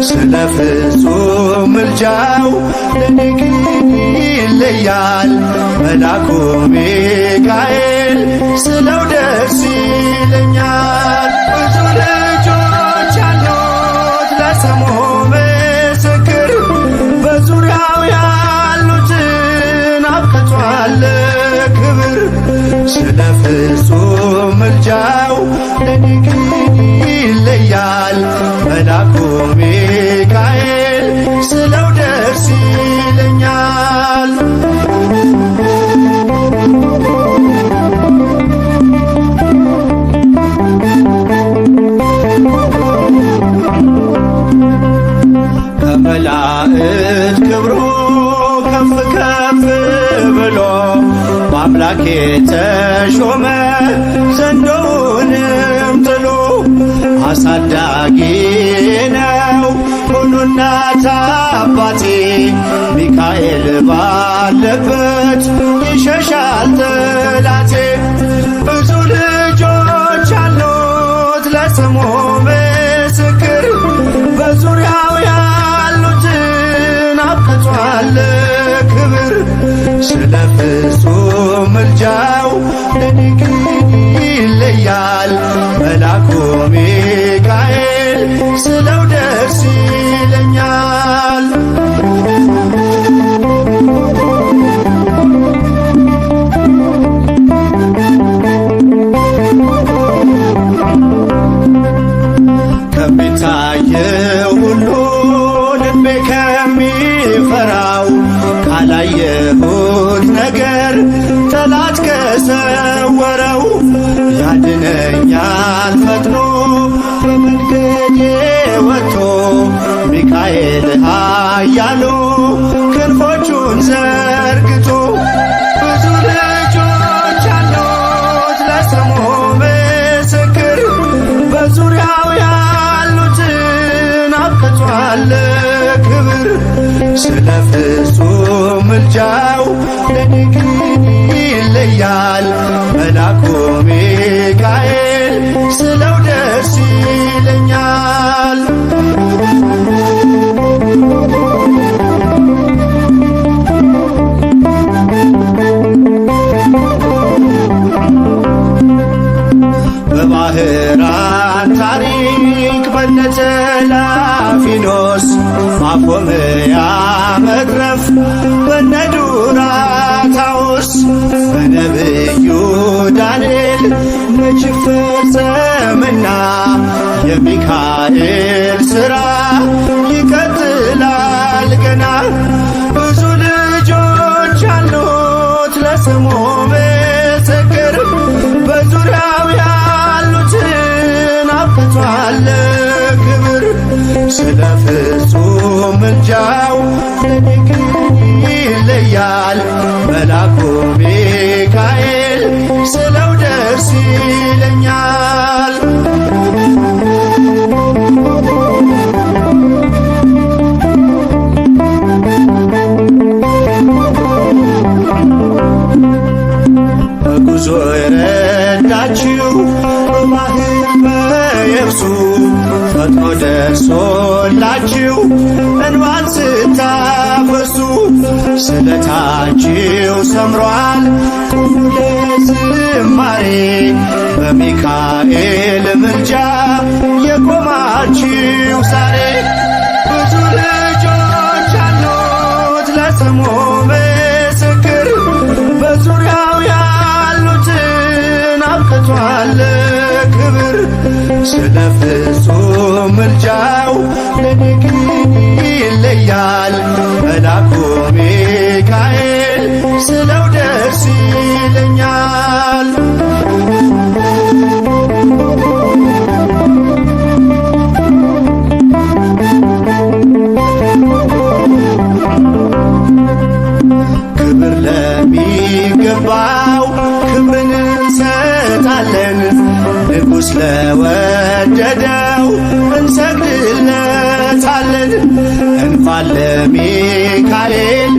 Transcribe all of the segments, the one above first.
ስለ ፍጹም ምልጃው ለኔ ግን ይለያል። መልአኩ ሚካኤል ስለው ደስ ይለኛል። ብዙ ልጆች አሉት ለስሙ ምስክር፣ በዙሪያው ያሉትን አብቅቷል ክብር። ስለ ፍጹም ምልጃው ለኔ ግን ይለያል። መልአኩ ሚካኤል ስለው ደስ ይለኛል። ከመላእክት ክብሩ ከፍ ከፍ ብሎ በአምላክ የተሾመ ዘንዶውንም ጥሎ አሳዳጊ ነው ሁሉ እናት አባቴ። ሚካኤል ባለበት ይሸሻል ጠላቴ። ብዙ ልጆች አሉት ለስሙ ምስክር፣ በዙሪያው ያሉትን አብቅቷል ክብር። ስለ ፍጹም ምልጃው ለኔ ግን ይለያል። መልአኩ ሚካኤል ስለው ደስ ይለኛል። ከሚታየው ሁሉ ልቤ ከሚፈራው ካላየሁት ነገር ጠላት ከሰወረው ያድነኛል ፈጥኖ በመንገዴ ወጥቶ። ሚካኤል ኃያሉ ክንፎቹን ዘርግቶ ብዙ ልጆች አሉት ለስሙ ምስክር፣ በዙሪያው ያሉትን አብቅቷል ክብር። ስለ ፍጹም ምልጃው ለኔ ግን ይለያል። መልአኩ ሚካኤል ስለው ደስ ይለኛል። በባህራን ታሪክ በነተላፊኖስ ማቆምያ መትረፍ በነዱራታውስ በነብዩ ዳንኤል መች ፈጸምና የሚካኤል ሥራ ይቀጥላል ገና። ብዙ ልጆች አሉት ለስሙ ምስክር፣ በዙሪያው ያሉትን አብቅቷል ክብር። ስለ ፍጹም ምልጃው ለኔ ግን ይለያል። መልአኩ ሚካኤል ስለው ደስ ይለኛል። በጉዞ የረዳችው በባህር በየብሱ ፈጥኖ ደርሶላችሁ እንባን ስታፈሱ። ስለታችሁ ሰምሯል ቁሙ ለዝማሬ፣ በሚካኤል ምልጃ የቆማችሁ ዛሬ። ብዙ ልጆች አሉት ለስሙ ምስክር፣ በዙሪያው ያሉትን አብቅቷል ክብር። ስለ ፍጹም ምልጃው ለኔ ግን ይለያል። መልአኩ ሚካኤል ስለው ደስ ይለኛል። ክብር ለሚገባው ክብርን እንሰጣለን። ንጉሥ ለወደደው እንሰግድለታለን። እንኳን ለሚካኤል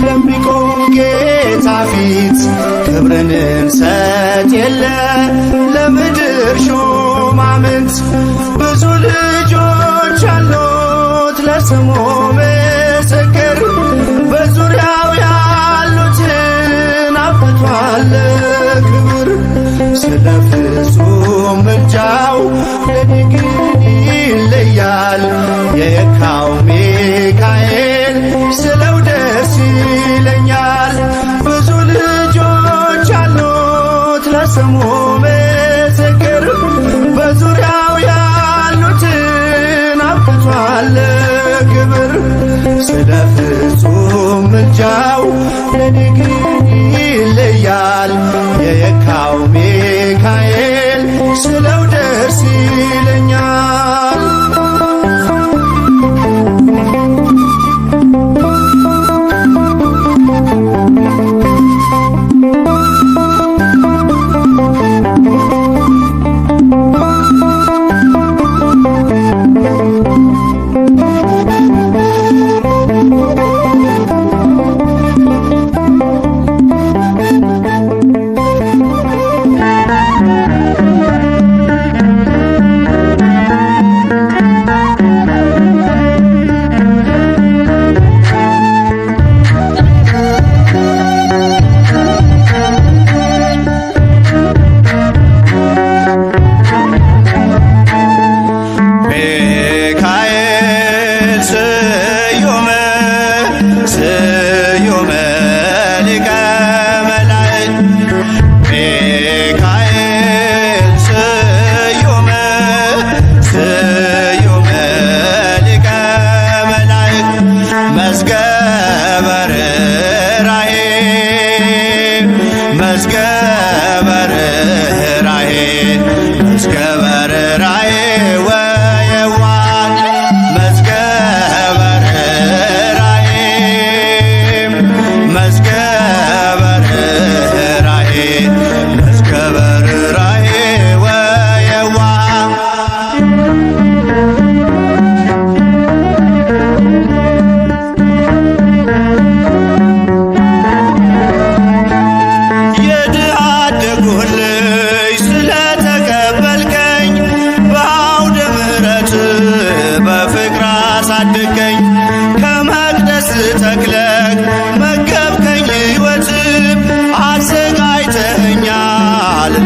ለሚቆም ጌታ ፊት ክብርን እንሰጥ የለ ለምድር ሹማምንት። ብዙ ልጆች አሉት ለስሙ ምስክር በዙሪያው ያሉትን አብቅቷል ክብር። ስለ ፍጹም ምልጃው ለኔ ግን ይለያል የካው ሚካኤል ስለው ደስ ይለኛል። ብዙ ልጆች አሉት ለስሙ ምስክር በዙሪያው ያሉትን አብቅቷል ክብር። ስለ ፍጹም ምልጃው ለኔ ግን ይለያል የካው ሚካኤል ስለው ደስ ይለኛል።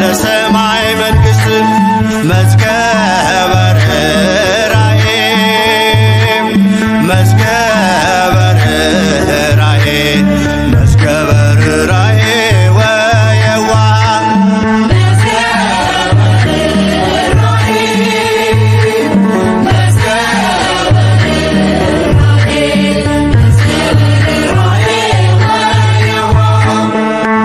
ለሰማይ መንግሥት መዝገበ ርኅራኄ መዝገበ ርኅራኄ መዝገበ ርኅራኄ ወየዋህ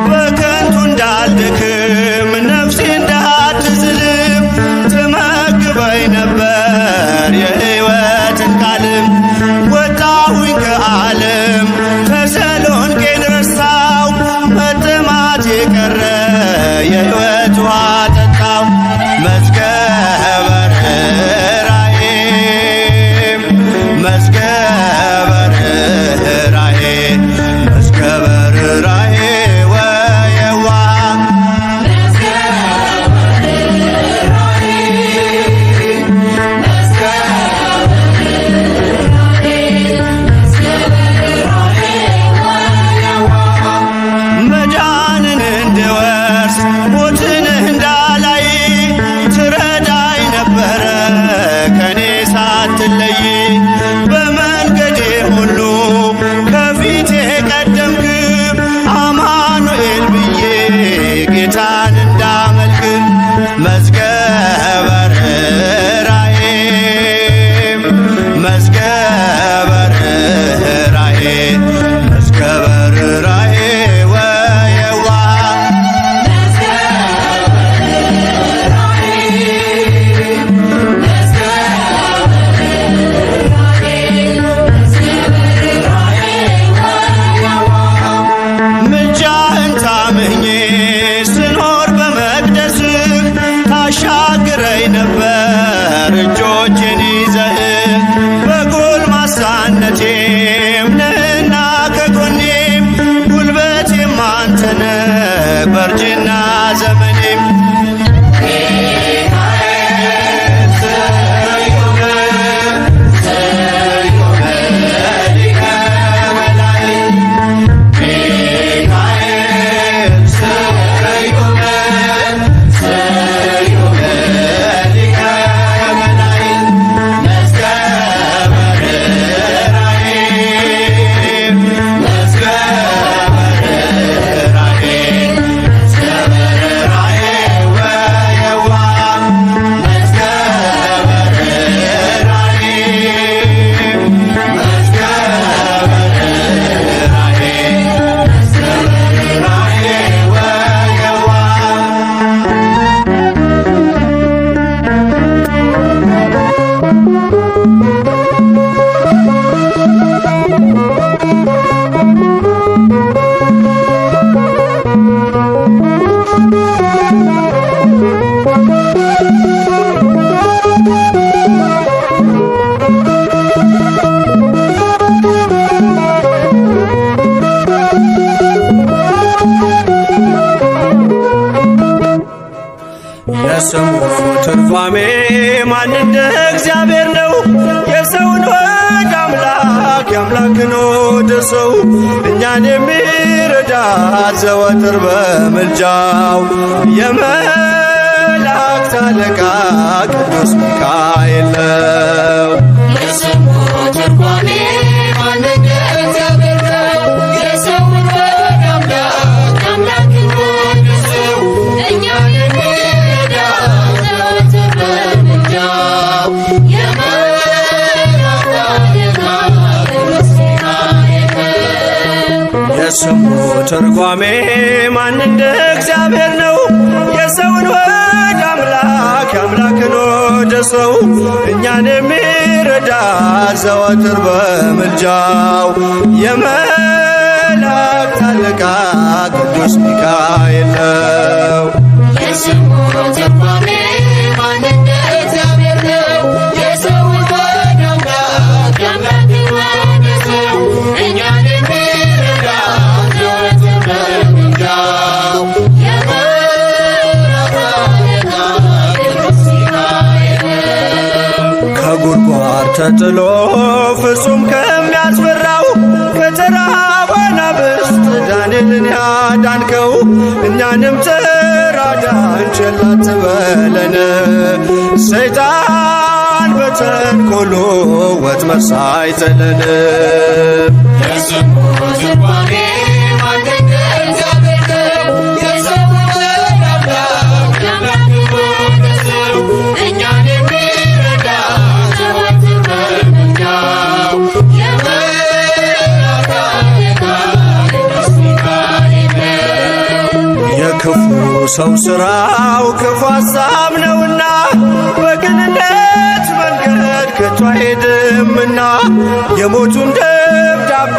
በከንቱ እንዳልደክም ነፍሴ እንዳትዝልም ትመግበኝ ነበር የሕይወትን ቃልም። ወጣሁኝ ከዓለም ተሰሎንቄን ረሳው መጠማት የቀረ የሕይወት ውሃ ጠጣው። መዝገበ ርኅራኄ መዝገበ ርኅራኄ መዝገበ ርኅራኄ መዳንን እንድወርስ ሞትን እንዳላይ ትረዳኝ ነበረ ከኔ ሳትለይ። በመንገዴ ሁሉ ከፊቴ ቀደምክ አማኑኤል ብዬ ጌታን እንዳመልክ። መዝገበ ርኅራኄ መዝገበ ርኅራኄ መዝገበ ርኅራኄ ምልጃህን ታምኜ ስኖር በመቅደስህ ታሻግረ የስሙ ትርጓሜ ማን እንደ እግዚአብሔር ነው? የሰውን ወደ አምላክ የአምላክን ወደ ሰው እኛን የሚረዳ ዘወትር በምልጃው የመላእክት አለቃ ቅዱስ ሚካኤል ነው። የስሙ ትርጓሜ ማን እንደ እግዚአብሔር ነው? የሰውን ወደ አምላክ የአምላክን ወደ ሰው እኛን የሚረዳ ዘወትር በምልጃው የመላእክት አለቃ ቅዱስ ሚካኤል ነው። የስሙ ትርጓሜ ማን እንደ እግዚአብሔር ነው? የሰውን ወደ አምላክ የአምላክን ወደ ሰው እኛን የሚረዳ ዘወትር በምልጃው የመላእክት አለቃ ቅዱስ ሚካኤል ነው። የስሙ ትርጓሜ ማን እንደ እግዚአብሔር ነው? የሰውን ወደ አምላክ የአምላክን ወደ ሰው እኛን የሚረዳ ዘወትር በምልጃው የመላእክት አለቃ ቅዱስ ሚካኤል ነው። ከጉድጓድ ተጥሎ ፍጹም ከሚያስፈራው ከተራበ አናብስት ዳንኤልን ያዳንከው እኛንም ተራዳን ቸል አትበለን። ሰይጣን በተንኰሉ ወጥመድ ሳይጥለን የስሙ ትርጓሜ ማን እንደ እግዚአብሔር ነው? የሰውን ወደ አምላክ የአምላክን ወደ ሰው እኛን የሚረዳ ዘወትር በምልጃው የመላእክት አለቃ ቅዱስ ሚካኤል ነው። የክፉ ሰው ሥራው ክፉ ሐሳብ ነውና በቅንነት መንገድ ከቶ አይሄድምና የሞቱን ደብዳቤ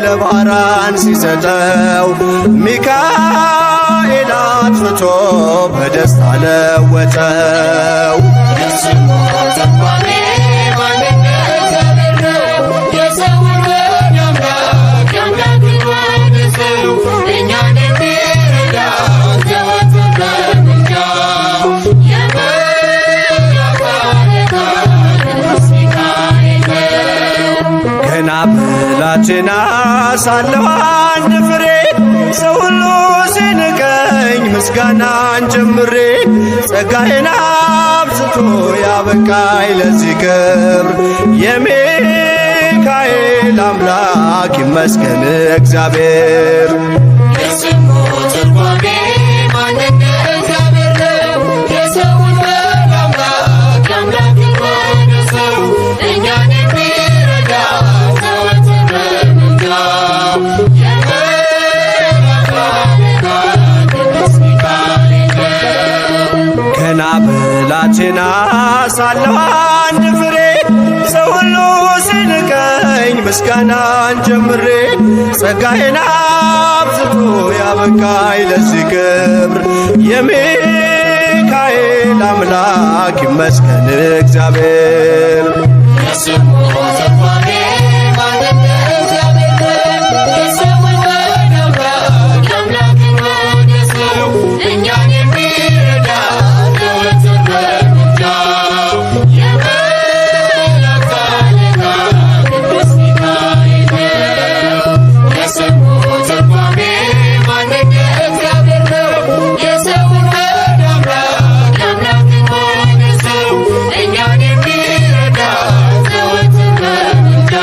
ለባህራን ሲሰጠው ሚካኤል አጥፍቶ በደስታ ለወጠው። የስሙ ትርጓሜ ማን እንደ እግዚአብሔር ነው? የሰውን ወደ አምላክ የአምላክን ወደ ሰው እኛን የሚረዳ ዘወትር በምልጃው የመላእክት አለቃ ቅዱስ ሚካኤል ነው። ገና ብላቴና ሳለሁ አንድ ፍሬ ሰው ሁሉ ሲንቀኝ ምስጋናን ጀምሬ ጸጋዬን አብዝቶ ያበቃኝ ለዚህ ክብር የሚካኤል አምላክ ይመስገን እግዚአብሔር። የስሙ ትርጓሜ ማን እንደ እግዚአብሔር ነው? የሰውን ወደ አምላክ የአምላክን ወደ ሰው እኛን የሚረዳ ዘወትር በምልጃው የመላእክት አለቃ ቅዱስ ሚካኤል ነው። ገና ብላቴና ሳለሁ አንድ ፍሬ ሰው ሁሉ ሲንቀኝ ምስጋናን ጀምሬ ጸጋዬን አብዝቶ ያበቃኝ ለዚህ ክብር የሚካኤል አምላክ ይመስገን እግዚአብሔር። የስሙ ትርጓሜ ማን እንደ እግዚአብሔር ነው? የሰውን ወደ አምላክ የአምላክን ወደ ሰው እኛን የሚረዳ ዘወትር በምልጃው የመላእክት አለቃ ቅዱስ ሚካኤል ነው። የስሙ ትርጓሜ ማን እንደ እግዚአብሔር ነው? የሰውን ወደ አምላክ የአምላክን ወደ ሰው እኛን የሚረዳ ዘወትር በምልጃው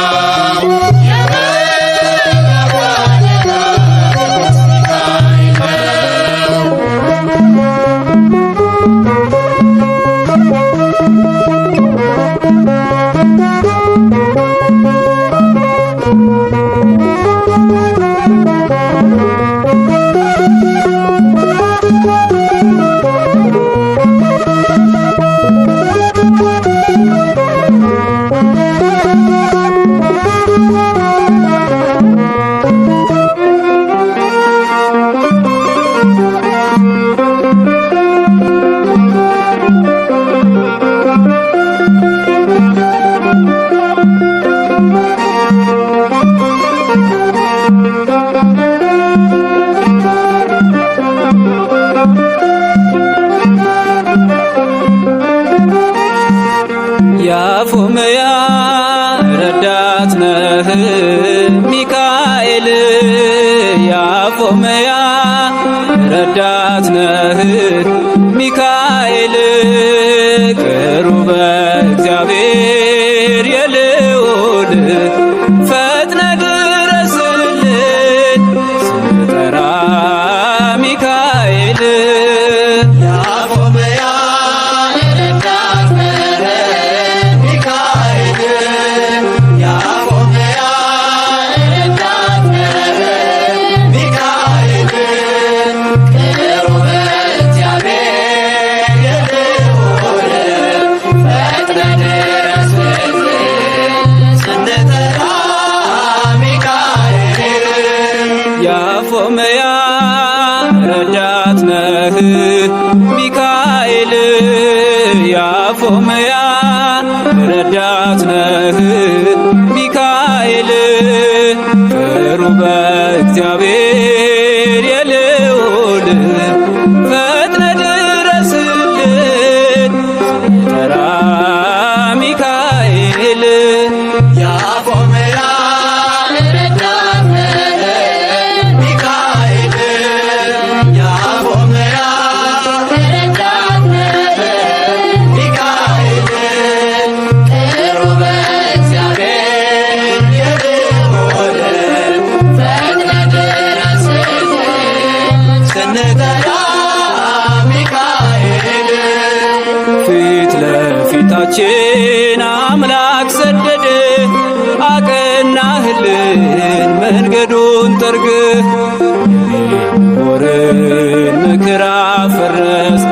ሚካኤል ቅሩበ እግዚአብሔር የልዑል ፈጥነ ድረስልን ስንጠራ ሚካኤል ያፎመያ ረዳት ነህ ሚካኤል ያፎመያ ረዳት ነህ ሚካኤል ቅሩበ እግዚአብሔር የልዑል ፈጥነ ድረስልን ስንጠራ ሚካኤል ያፎመያ ረዳት ነህ ሚካኤል ያፎመያ ረዳት ነህ ሚካኤል ቅሩበ እግዚአብሔር የልዑል ፈጥነ ድረስልን ስንጠራ ሚካኤል ያፎመያ ረዳት ነህ ሚካኤል ያፎመያ ረዳት ነህ ሚካኤል ቅሩበ እግዚአብሔር የልዑል ፈጥነ ድረስልን ስንጠራ ሚካኤል ፊት ለፊታችን አምላክ ሰደደ አቀናህልን መንገዱን ጠርግህ የሆርን ምክር አፈረስ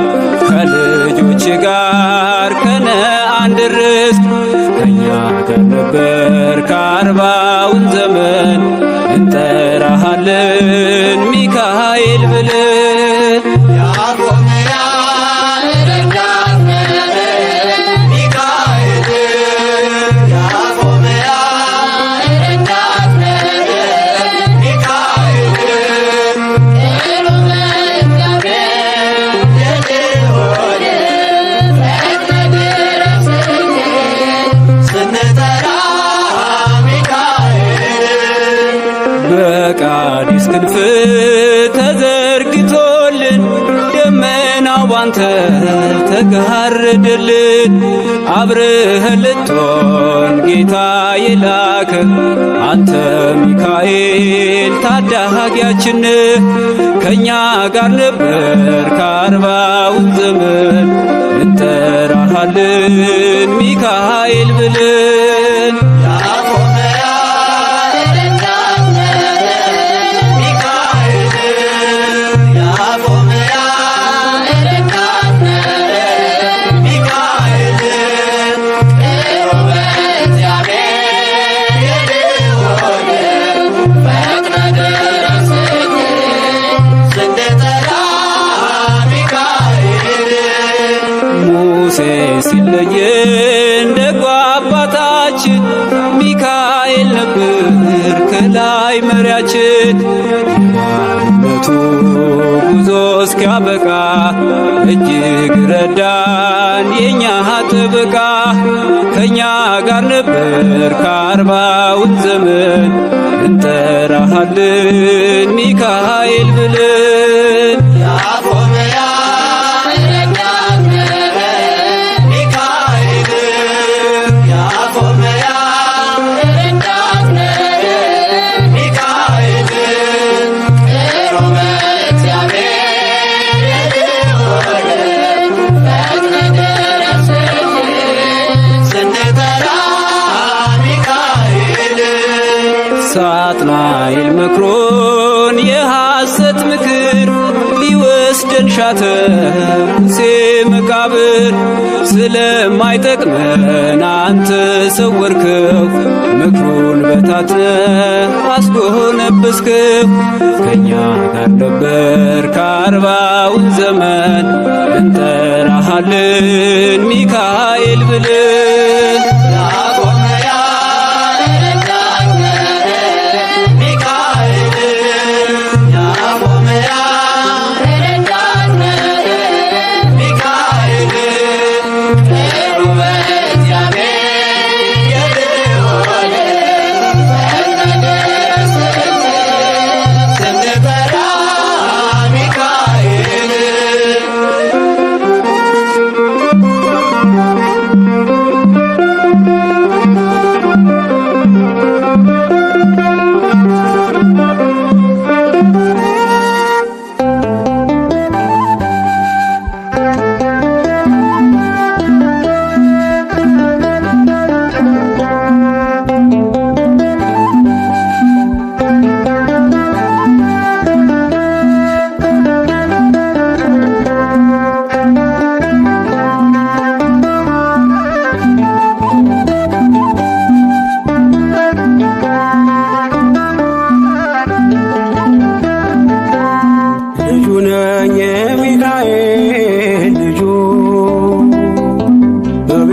ከልጆች ጋር ከነዓን ደረስክ ከእኛ ጋር ነበር ከአርባውን ዘመን እንጠራሃለን ሚካኤል ብለን ያፎመያ ረዳት ነህ ሚካኤል ያፎመያ ረዳት ነህ ሚካኤል ቅሩበ እግዚአብሔር የልዑል ፈጥነ ድረስልን ስንጠራ ሚካኤል በቃዲስ ክንፍ ተዘርግቶልን ደመናው ባንተ ተጋረደልን አብረኸን ልትሆን ጌታ የላከ አንተ ሚካኤል ታዳጊያችን ከእኛ ጋር ነበር ከአርባውን ዘመን እንጠራሃለን ሚካኤል ብለን ያፎመያ ረዳት ነህ ሚካኤል ያፎመያ ረዳት ነህ ሚካኤል ቅሩበ እግዚአብሔር የልዑል ፈጥነ ድረስልን ስንጠራ ሚካኤል ሙሴ ሲለየን ደጎ አባታችን ሚካኤል ነበር ከላይ መሪያችን የባርነቱ ጉዞ እስኪያበቃ እጅግ ረዳን የእኛ ጥበቃ ከእኛ ጋር ነበር ከአርባውን ዘመን እንጠራሃለን ሚካኤል ብለን ያፎመያ ረዳት ነህ ሚካኤል ያፎመያ ረዳት ነህ ሚካኤል ቅሩበ እግዚአብሔር የልዑል ፈጥነ ድረስልን ስንጠራ ሚካኤል ሳጥናኤል መክሮን የሐሰት ምክር ሊወስደን ሻተ ሙሴ መቃብር ስለማይጠቅመን አንተ ሰወርከው ምክሩን በታትነ አስጎነበስከው ከእኛ ጋር ነበር ከአርባውን ዘመን እንጠራሃለን ሚካኤል ብለን ያፎመያ ረዳት ነህ ሚካኤል ያፎመያ ረዳት ነህ ሚካኤል ቅሩበ እግዚአብሔር የልዑል ፈጥነ ድረስልን ስንጠራ ሚካኤል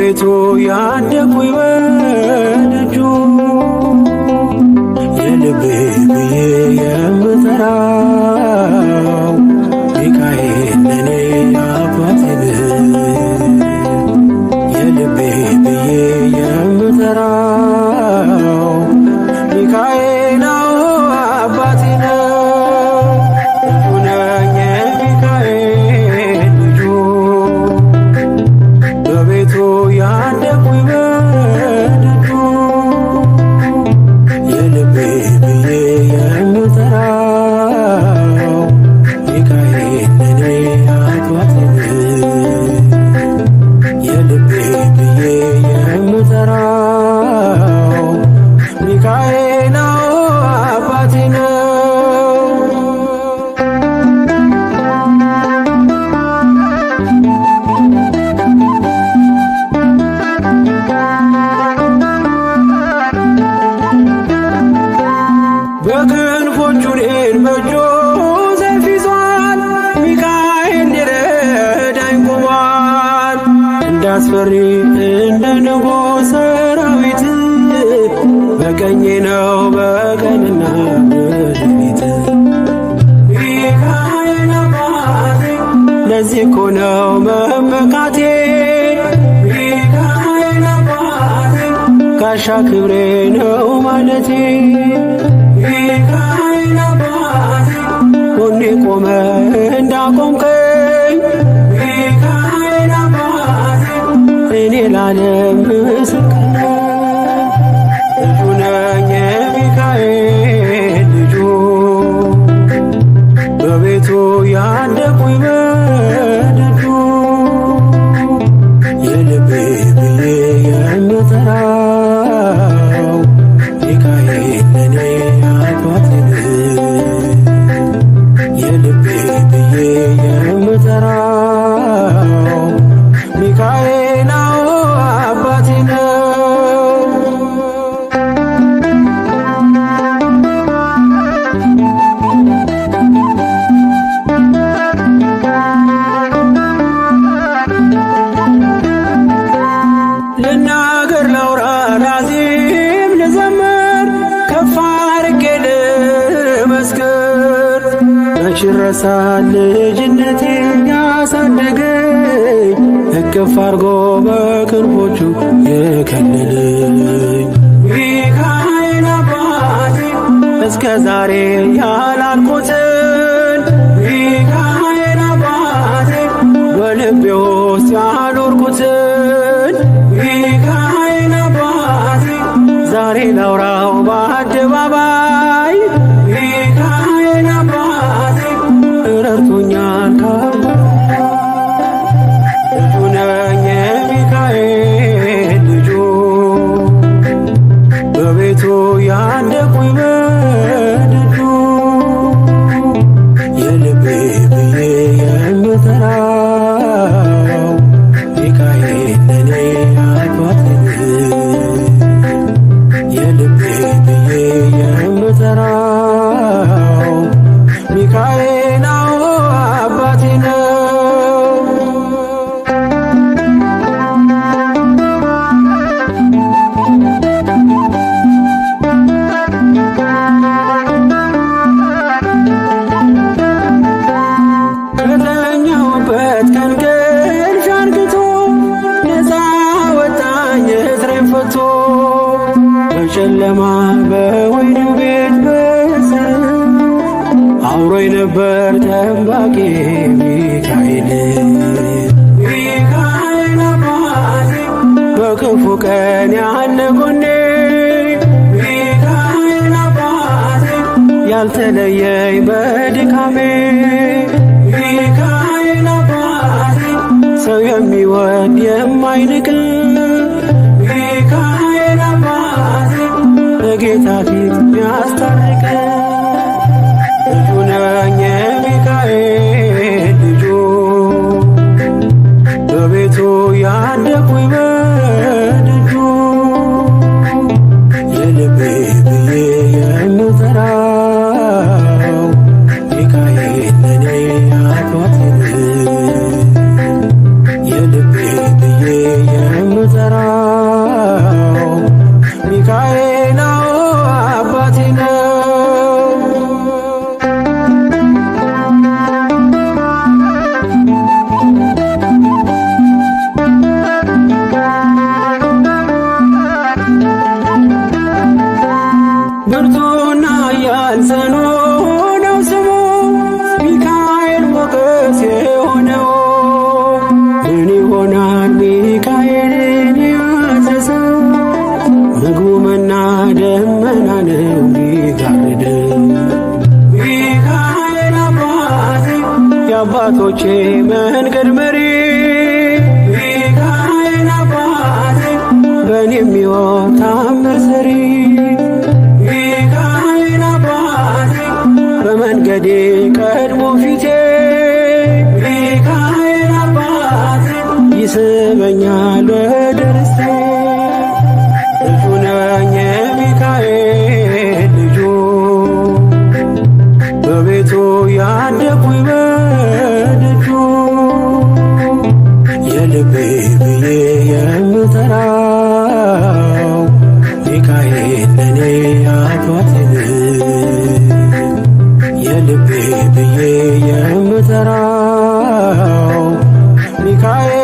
በቤቱ ያደኩኝ በደጁ የልቤ ብዬ የምጠራው ሚካኤል ለኔ አባቴ የልቤ ብዬ የምጠራው ሚካኤል አባቴ ነው። ልጁ ነኝ የሚካኤል ልጁ በቤቱ ያደኩኝ በደጁ የልቤ ብዬ የምጠራው ሚካኤል ለኔ አባቴ የልቤ ብዬ የምጠራው ሚካኤል አባቴ ነው። በክንፎቹ እኔን በእጁ ሰይፍ ይዟል፣ ሚካኤል ሊረዳኝ ቆሟል። እንዳስፈሪ እንደ ንጉሥ ሰራዊት በቀኜ ነው በቀንና በሌሊት። ሚካኤል አባቴ ለዚህ እኮ ነው መመካቴ። ሚካኤል አባቴ ጋሻ ክብሬ ነው ማለቴ። ሚካኤል አባቴ ጎኔ ቆመ እንዳቆምከኝ። ሚካኤል አባቴ እኔ ላለም ምስክር ነኝ። ልጁ ነኝ የሚካኤል ልጁ በቤቱ ያደኩኝ በደጁ የልቤ ብዬ የምጠራው ሚካኤል ለኔ አባቴ የልቤ ብዬ የምጠራው ሚካኤል አባቴ ነው። ልናገር ላውራ ላዜም ልዘምር ከፍ አድርጌ ልመስክር። መች ይረሳል ልጅነቴን ያሳደገኝ እቅፍ አርጎ በክንፎቹ የከለለኝ። ሚካኤል አባቴ እስከ ዛሬ ያላልኩትን ሚካኤል አባቴ በልቤ ውስጥ ያኖርኩትን ሚካኤል አባቴ ዛሬ ላውራው በአደባባይ። ሚካኤል አባቴ ረድቶኛል ልጁ ነኝ የሚካኤል ልጁ በቤቱ ያደኩኝ በደጁ የልቤ ብዬ የምጠራው ሚካኤል ለኔ አባቴ የልቤ ብዬ የምጠራው ሚካኤል አባቴ ነው። ከተኛሁበት ከእንቅልፍ አንቅቶ ነፃ ወጣኝ እስሬን ፈቶ በጨለማ በወህኒው ቤት በእስር አብሮኝ ነበር ጠባቂ ሚካኤል። ሚካኤል አባቴ በክፉ ቀን ያለ ጎኔ። ሚካኤል አባቴ ያልተለየኝ በድካሜ። ሚካኤል አባቴ ሰው የሚወድ የማይንቅ ሚካኤል አባቴ በጌታ ፊት ሚያስታርቅ ልጁ ነኝ የሚካኤል ልጁ በቤቱ ያደኩኝ በደጁ የልቤ ብዬ የምጠራው ሚካኤል ለኔ አባቴ የልቤ ብዬ የምጠራው ሚካኤል አባቴ ነው። ብርቱና ኃያል ጽኑ ነው ስሙ ሚካኤል ሞገስ የሆነው። ምን ይሆናል ሚካኤልን ያዘዘው? ምግቡ መና ደመና ነው ሚጋርደው። ሚካኤል አባቴ የአባቶቼ መንገድ መሪ፣ ሚካኤል አባቴ በእኔ የሚሆን ታምር ሰሪ፣ በመንገዴ ቀድሞ ፊቴ፣ ሚካኤል አባቴ ይስበኛል ወደ ርስቴ። ልጁ ነኝ የሚካኤል ልጁ በቤቱ ያደኩኝ በደጁ። የልቤ ብዬ የምጠራው ሚካኤል ለኔ አባቴ የልቤ ብዬ የምጠራው ሚካኤል